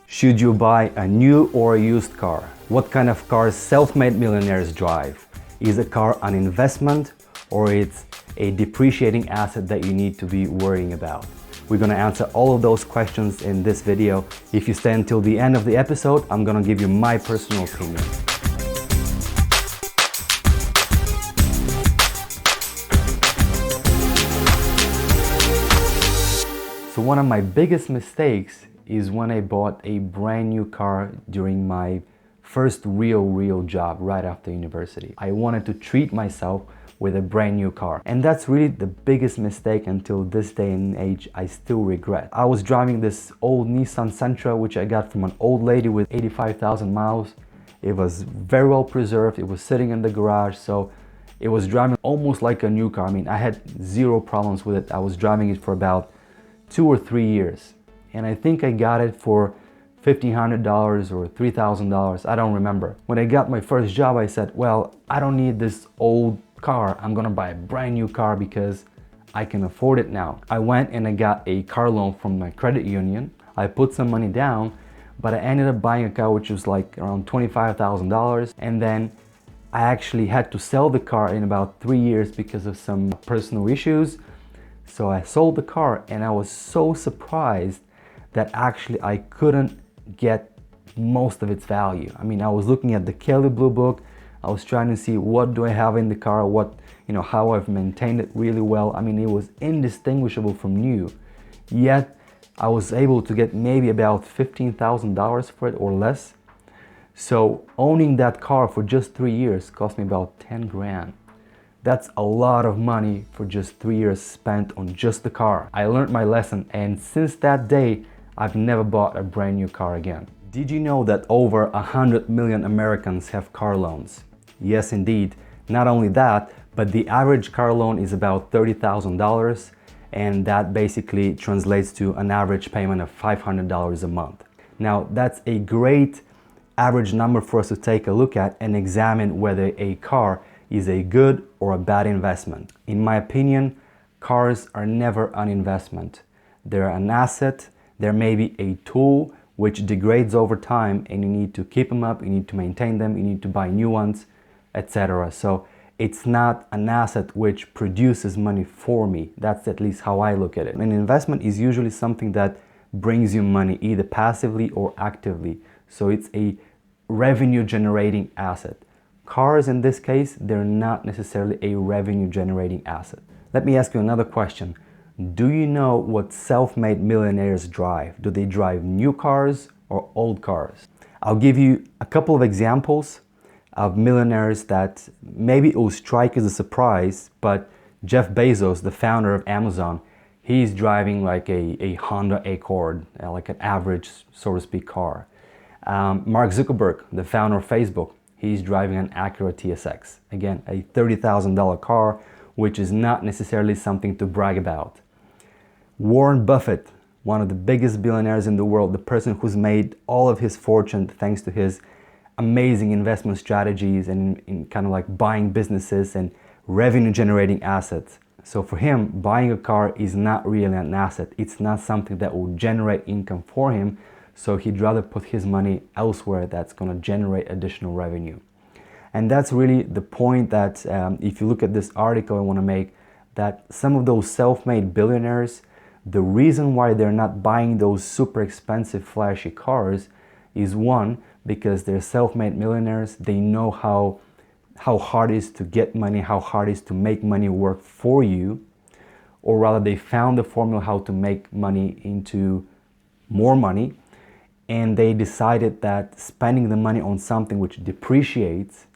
Should you buy a new or a used car? What kind of cars self-made millionaires drive? Is a car an investment or it's a depreciating asset that you need to be worrying about? We're gonna answer all of those questions in this video. If you stay until the end of the episode, I'm gonna give you my personal opinion. So one of my biggest mistakes is when I bought a brand new car during my first real job right after university. I wanted to treat myself with a brand new car. And that's really the biggest mistake until this day and age I still regret. I was driving this old Nissan Sentra, which I got from an old lady with 85,000 miles. It was very well preserved. It was sitting in the garage. So it was driving almost like a new car. I mean, I had zero problems with it. I was driving it for about 2 or 3 years. And I think I got it for $1,500 or $3,000, I don't remember. When I got my first job, I said, well, I don't need this old car. I'm gonna buy a brand new car because I can afford it now. I went and I got a car loan from my credit union. I put some money down, but I ended up buying a car which was like around $25,000. And then I actually had to sell the car in about 3 years because of some personal issues. So I sold the car and I was so surprised that actually I couldn't get most of its value. I mean, I was looking at the Kelly Blue Book. I was trying to see what do I have in the car, what, how I've maintained it really well. I mean, it was indistinguishable from new. Yet I was able to get maybe about $15,000 for it or less. So owning that car for just 3 years cost me about 10 grand. That's a lot of money for just 3 years spent on just the car. I learned my lesson, and since that day, I've never bought a brand new car again. Did you know that over 100 million Americans have car loans? Yes, indeed. Not only that, but the average car loan is about $30,000, and that basically translates to an average payment of $500 a month. Now, that's a great average number for us to take a look at and examine whether a car is a good or a bad investment. In my opinion, cars are never an investment. They're an asset. They're maybe a tool which degrades over time, and you need to keep them up, you need to maintain them, you need to buy new ones, etc. So it's not an asset which produces money for me. That's at least how I look at it. An investment is usually something that brings you money either passively or actively. So it's a revenue generating asset. Cars in this case, they're not necessarily a revenue generating asset. Let me ask you another question. Do you know what self-made millionaires drive? Do they drive new cars or old cars? I'll give you a couple of examples of millionaires that maybe it will strike as a surprise, but Jeff Bezos, the founder of Amazon, he's driving like a Honda Accord, like an average, so to speak, car. Mark Zuckerberg, the founder of Facebook, he's driving an Acura TSX. Again, a $30,000 car, which is not necessarily something to brag about. Warren Buffett, one of the biggest billionaires in the world, the person who's made all of his fortune thanks to his amazing investment strategies and in kind of like buying businesses and revenue generating assets. So for him, buying a car is not really an asset. It's not something that will generate income for him. So he'd rather put his money elsewhere that's going to generate additional revenue. And that's really the point that if you look at this article I want to make, that some of those self-made billionaires, the reason why they're not buying those super expensive flashy cars is one, because they're self-made millionaires. They know how hard it is to get money, how hard it is to make money work for you, or rather they found the formula how to make money into more money, and they decided that spending the money on something which depreciates,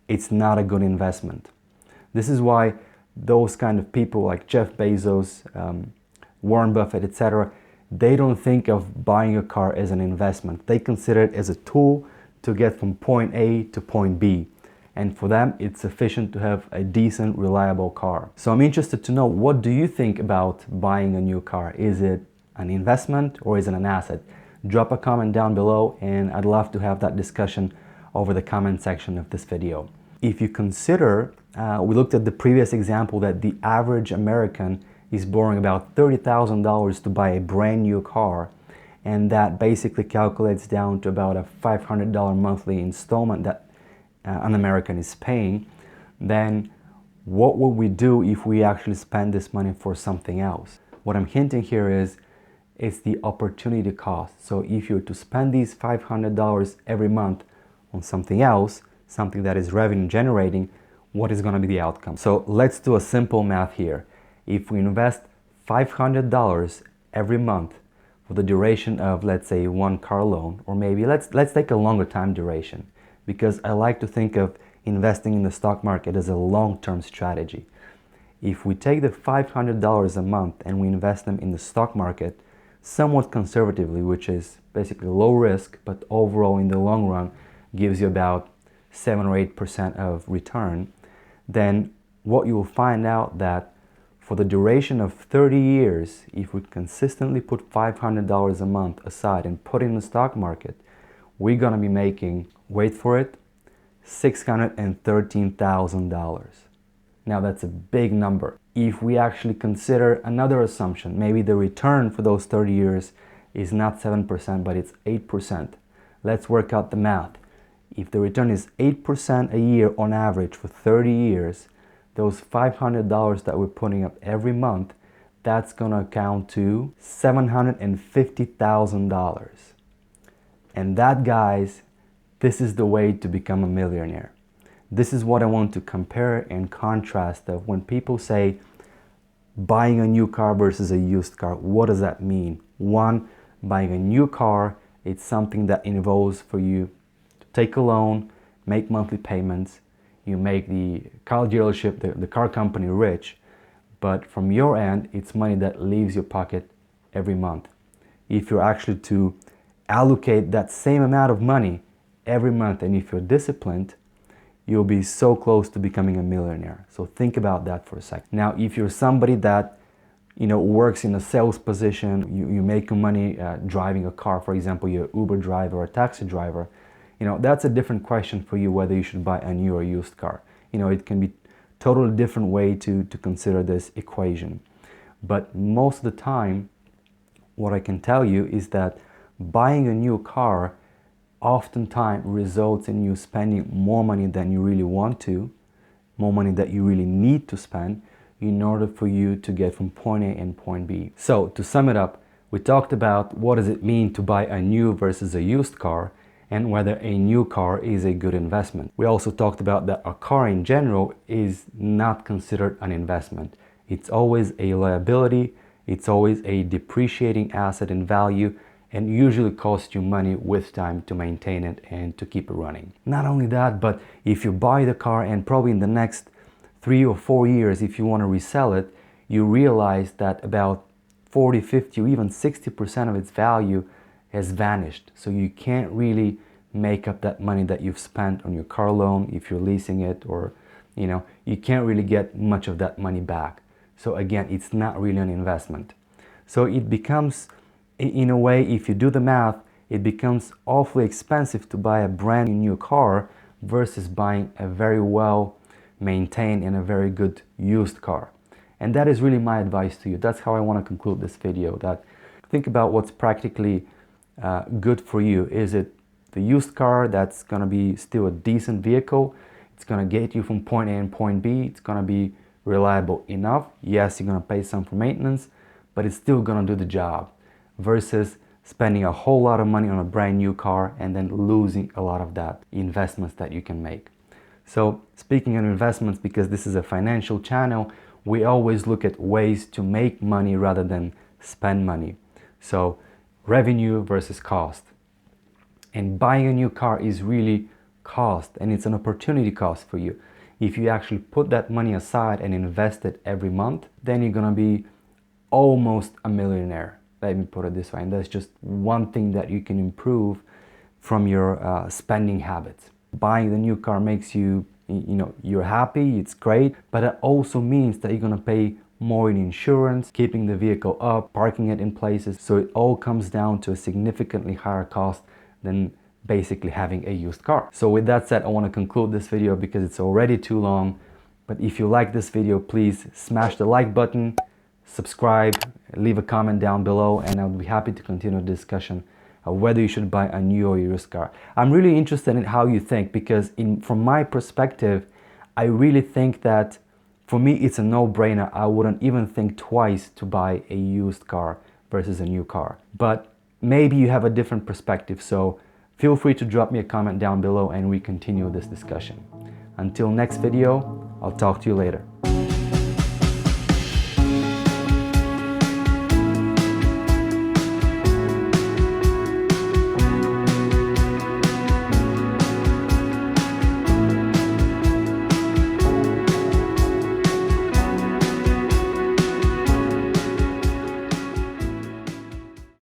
it's not a good investment. This is why those kind of people like Jeff Bezos, Warren Buffett, etc., they don't think of buying a car as an investment. They consider it as a tool to get from point A to point B. And for them, it's sufficient to have a decent, reliable car. So I'm interested to know, what do you think about buying a new car? Is it an investment or is it an asset? Drop a comment down below and I'd love to have that discussion over the comment section of this video. If you consider, we looked at the previous example that the average American is borrowing about $30,000 to buy a brand new car, and that basically calculates down to about a $500 monthly installment that an American is paying, then what would we do if we actually spend this money for something else? What I'm hinting here is it's the opportunity cost. So if you're to spend these $500 every month on something else, something that is revenue generating, what is going to be the outcome? So let's do a simple math here. If we invest $500 every month for the duration of, let's say, one car loan, or maybe let's take a longer time duration, because I like to think of investing in the stock market as a long-term strategy. If we take the $500 a month and we invest them in the stock market somewhat conservatively, which is basically low risk, but overall in the long run gives you about 7 or 8% of return, then what you will find out that for the duration of 30 years, if we consistently put $500 a month aside and put it in the stock market, we're going to be making, wait for it, $613,000. Now that's a big number. If we actually consider another assumption, maybe the return for those 30 years is not 7%, but it's 8%. Let's work out the math. If the return is 8% a year on average for 30 years, those $500 that we're putting up every month, that's gonna account to $750,000. And that, guys, this is the way to become a millionaire. This is what I want to compare and contrast of when people say buying a new car versus a used car. What does that mean? One, buying a new car, it's something that involves for you to take a loan, make monthly payments, you make the car dealership, the car company rich, but from your end, it's money that leaves your pocket every month. If you're actually to allocate that same amount of money every month, and if you're disciplined, you'll be so close to becoming a millionaire. So think about that for a second. Now, if you're somebody that works in a sales position, you make money driving a car, for example, you're an Uber driver or a taxi driver, that's a different question for you whether you should buy a new or used car. It can be totally different way to consider this equation. But most of the time, what I can tell you is that buying a new car oftentimes results in you spending more money than you really want to, more money that you really need to spend in order for you to get from point A and point B. So to sum it up, we talked about what does it mean to buy a new versus a used car and whether a new car is a good investment. We also talked about that a car in general is not considered an investment. It's always a liability, it's always a depreciating asset in value, and usually costs you money with time to maintain it and to keep it running. Not only that, but if you buy the car and probably in the next 3 or 4 years, if you want to resell it, you realize that about 40, 50, or even 60% of its value has vanished. So you can't really make up that money that you've spent on your car loan if you're leasing it, or you can't really get much of that money back. So again, it's not really an investment. So it becomes, in a way, if you do the math, it becomes awfully expensive to buy a brand new car versus buying a very well maintained and a very good used car. And that is really my advice to you. That's how I want to conclude this video, that think about what's practically good for you. Is it the used car that's going to be still a decent vehicle? It's going to get you from point A and point B. It's going to be reliable enough. Yes, you're going to pay some for maintenance, but it's still going to do the job, versus spending a whole lot of money on a brand new car and then losing a lot of that investments that you can make. So speaking of investments, because this is a financial channel, we always look at ways to make money rather than spend money. So revenue versus cost. And buying a new car is really cost, and it's an opportunity cost for you. If you actually put that money aside and invest it every month, then you're gonna be almost a millionaire. Let me put it this way, and that's just one thing that you can improve from your spending habits. Buying the new car makes you, you're happy, it's great, but it also means that you're gonna pay more in insurance, keeping the vehicle up, parking it in places. So it all comes down to a significantly higher cost than basically having a used car. So with that said, I want to conclude this video because it's already too long. But if you like this video, please smash the like button, subscribe, leave a comment down below, and I'll be happy to continue the discussion of whether you should buy a new or used car. I'm really interested in how you think, because from my perspective, I really think that for me it's a no-brainer. I wouldn't even think twice to buy a used car versus a new car. But maybe you have a different perspective, so feel free to drop me a comment down below and we continue this discussion. Until next video, I'll talk to you later.